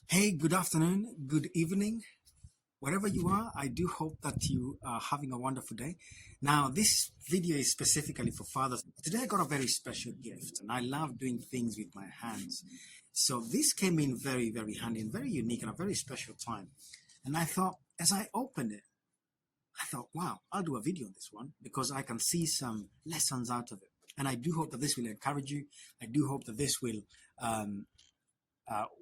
Hey, good afternoon, good evening, wherever you are. I do hope that you are having a wonderful day. Now, this video is specifically for fathers. Today, I got a very special gift, and I love doing things with my hands. So, this came in very, very handy and very unique and a very special time. And I thought, as I opened it, I thought, wow, I'll do a video on this one because I can see some lessons out of it. And I do hope that this will encourage you. I do hope that this um,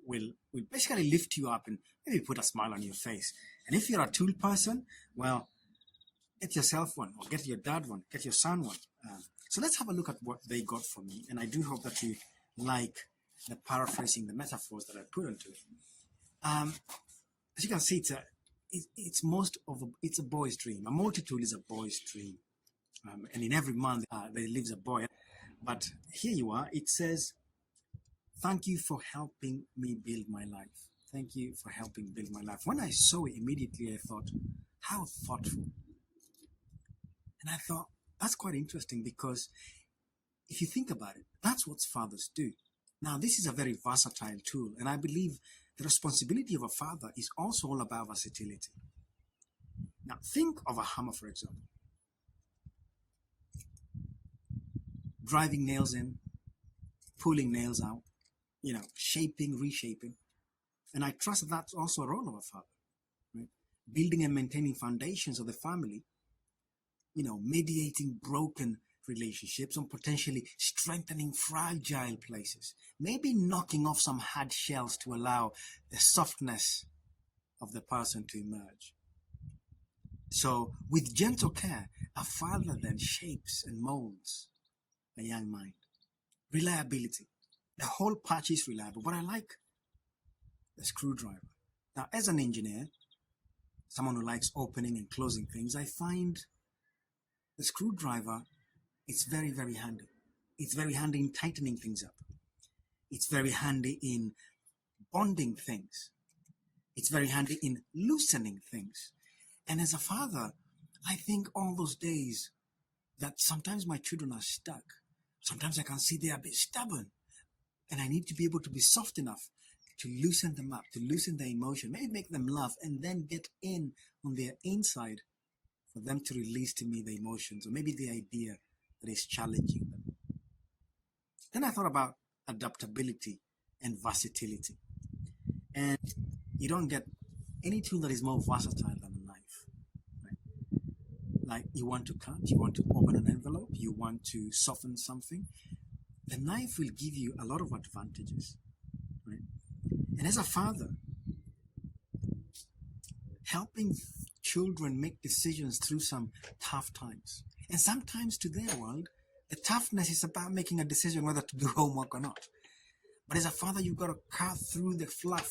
will basically lift you up and maybe put a smile on your face. And if you're a tool person, well, get yourself one, or get your dad one, get your son one. So let's have a look at what they got from me, and I do hope that you like the paraphrasing, the metaphors that I put into it. As you can see, it's a boy's dream. A multi-tool is a boy's dream, and in every month there lives a boy. But here you are. It says, "Thank you for helping me build my life. Thank you for helping build my life." When I saw it immediately, I thought, how thoughtful. And I thought, that's quite interesting because if you think about it, that's what fathers do. Now, this is a very versatile tool, and I believe the responsibility of a father is also all about versatility. Now, think of a hammer, for example. Driving nails in, pulling nails out, shaping, reshaping. And I trust that that's also a role of a father, right? Building and maintaining foundations of the family, mediating broken relationships and potentially strengthening fragile places. Maybe knocking off some hard shells to allow the softness of the person to emerge. So, with gentle care, a father then shapes and molds a young mind. Reliability. The whole patch is reliable, but I like the screwdriver. Now, as an engineer, someone who likes opening and closing things, I find the screwdriver is very, very handy. It's very handy in tightening things up. It's very handy in bonding things. It's very handy in loosening things. And as a father, I think all those days that sometimes my children are stuck. Sometimes I can see they are a bit stubborn. And I need to be able to be soft enough to loosen them up, to loosen their emotion, maybe make them laugh, and then get in on their inside for them to release to me the emotions or maybe the idea that is challenging them. Then I thought about adaptability and versatility. And you don't get any tool that is more versatile than a knife. Right? Like you want to cut, you want to open an envelope, you want to soften something. The knife will give you a lot of advantages. Right? And as a father, helping children make decisions through some tough times. And sometimes to their world, the toughness is about making a decision whether to do homework or not. But as a father, you've got to cut through the fluff,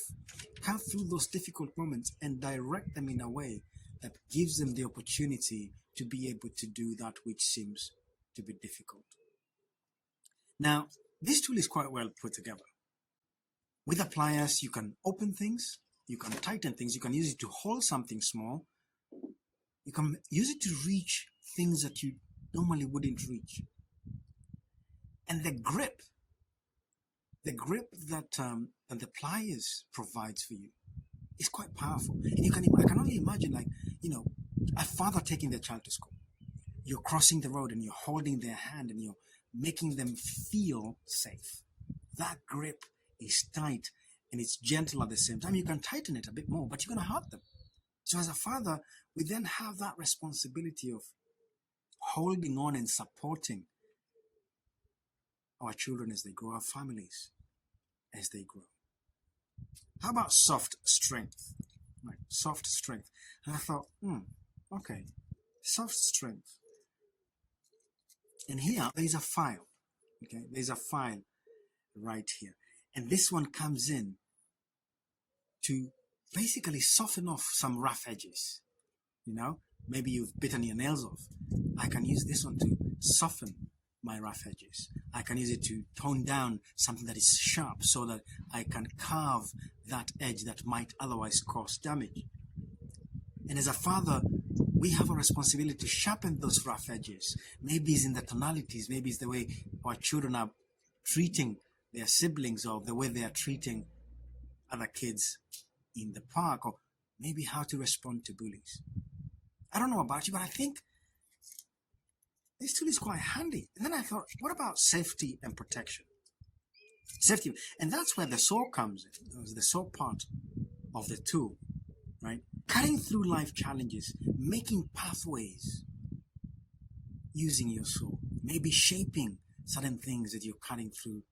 cut through those difficult moments and direct them in a way that gives them the opportunity to be able to do that which seems to be difficult. Now, this tool is quite well put together. With a pliers, you can open things, you can tighten things, you can use it to hold something small, you can use it to reach things that you normally wouldn't reach. And the grip that the pliers provides for you is quite powerful. And I can only imagine, a father taking their child to school. You're crossing the road and you're holding their hand and you're making them feel safe. That grip is tight and it's gentle at the same time. You can tighten it a bit more, but you're going to hurt them. So as a father, we then have that responsibility of holding on and supporting our children as they grow, our families as they grow. How about soft strength? Right, soft strength. And I thought, okay, soft strength. And here, there's a file. Okay, there's a file right here. And this one comes in to basically soften off some rough edges. Maybe you've bitten your nails off. I can use this one to soften my rough edges. I can use it to tone down something that is sharp so that I can carve that edge that might otherwise cause damage. And as a father, we have a responsibility to sharpen those rough edges. Maybe it's in the tonalities, maybe it's the way our children are treating their siblings or the way they are treating other kids in the park, or maybe how to respond to bullies. I don't know about you, but I think this tool is quite handy. And then I thought, what about safety and protection? Safety, and that's where the saw comes in, the saw part of the tool, right? Cutting through life challenges, making pathways using your saw, maybe shaping certain things that you're cutting through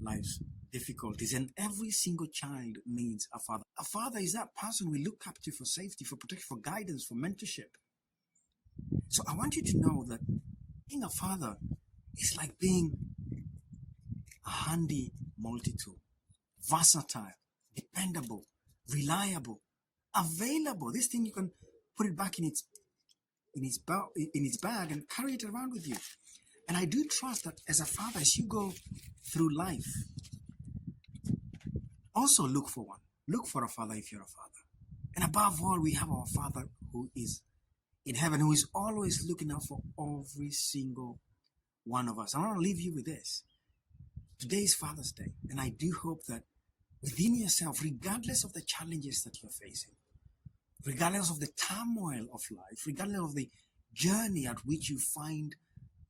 life's difficulties. And every single child needs a father. A father is that person we look up to for safety, for protection, for guidance, for mentorship. So I want you to know that being a father is like being a handy multi-tool, versatile, dependable, reliable, available. This thing, you can put it back in its bag and carry it around with you. And I do trust that as a father, as you go through life, also look for one. Look for a father if you're a father. And above all, we have our Father who is in heaven, who is always looking out for every single one of us. I want to leave you with this. Today is Father's Day, and I do hope that within yourself, regardless of the challenges that you're facing, regardless of the turmoil of life, regardless of the journey at which you find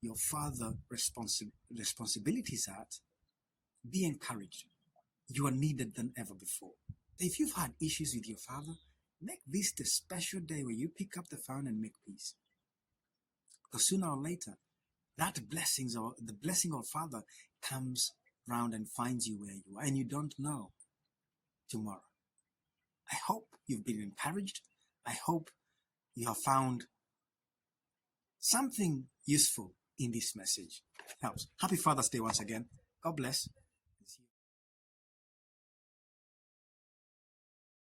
your father responsibilities at, be encouraged. You are needed than ever before. If you've had issues with your father, make this the special day where you pick up the phone and make peace. Because sooner or later, the blessing of Father comes round and finds you where you are, and you don't know tomorrow. I hope you've been encouraged. I hope you have found something useful in this message. Helps. Happy Father's Day once again. God bless.